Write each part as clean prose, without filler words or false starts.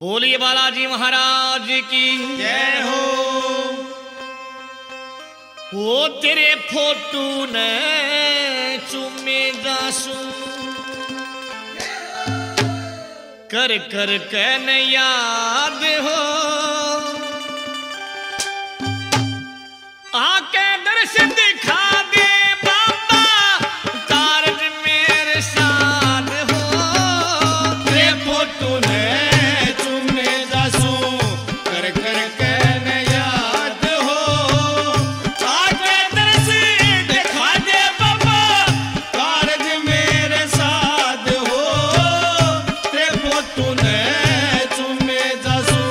बोलिए बालाजी महाराज की जय हो। वो तेरे फोटू ने चुमे दासू कर कर के न याद हो आके दर्शन दिखा दे बाबा कारज मेरे साथ हो। तेरे फोटू ने चुमे दासू कर कर के न याद हो आके दर्शन दिखा दे बाबा कारज मेरे साथ हो। तेरे फोटू ने चुमे दासू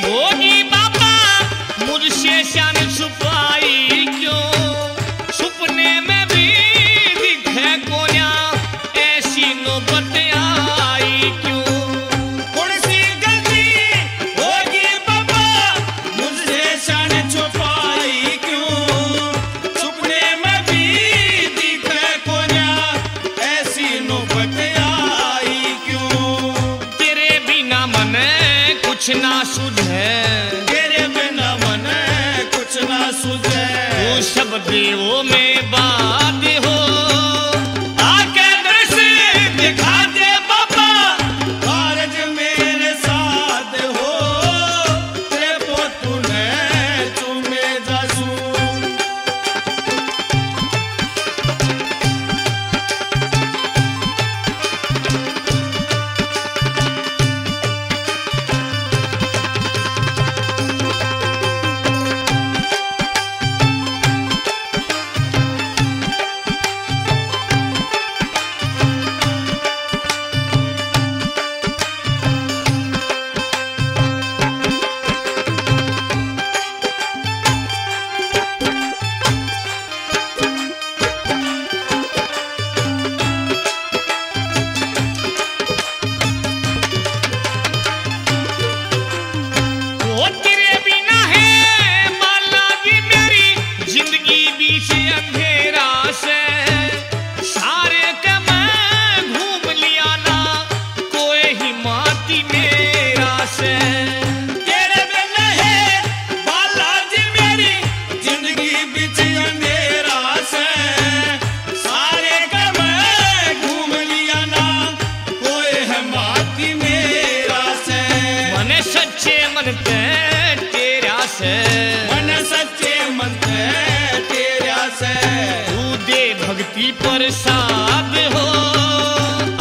होगी बाबा मुझसे शान छुपाई क्यों सपने में भी दिखे कोया ऐसी नौबत आई क्यों। कौन सी गलती होगी बाबा मुझसे शान छुपाई क्यों सपने में भी दिखे कोया ऐसी नौबत आई क्यों। तेरे बिना मन कुछ ना सुझे तेरे बिना मन कुछ ना सुझे तू सब देवों में बात हो आके दर्शन दिखा दे बाबा कारज मेरे साथ हो। तेरे फोटू ने चुमे दासू मन सच्चे मन तेरा से तू दे भक्ति प्रसाद हो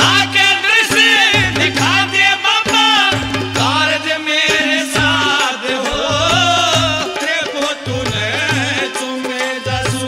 आके दर्शन दिखा दे बाबा कारज मेरे साथ हो। तेरे फोटू ने चुमे दासू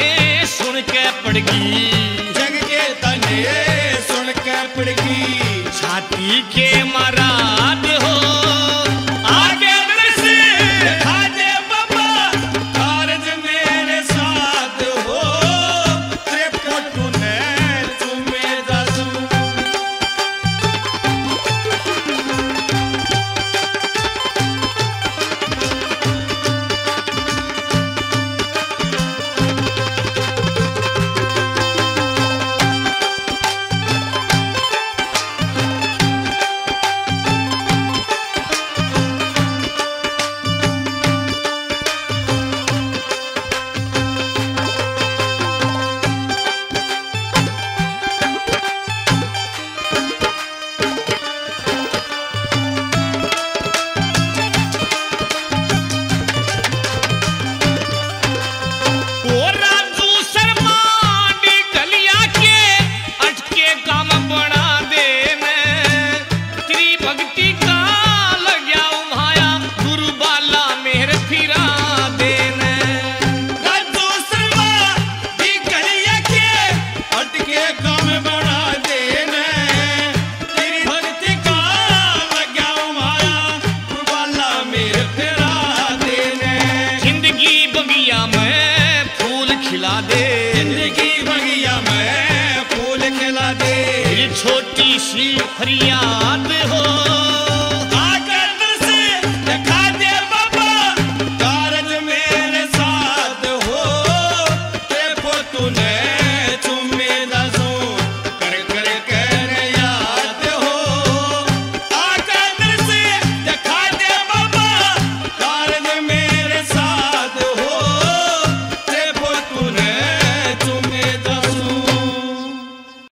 ताने सुन के पड़गी, जग के ताने सुन के पड़गी। छाती के मराद हो आगे से खाजे बाबा कारज मेरे साथ हो, तेरे फोटो ने चुमे दसू। जिंदगी बगिया में फूल खिला दे। छोटी सी फरियाद हो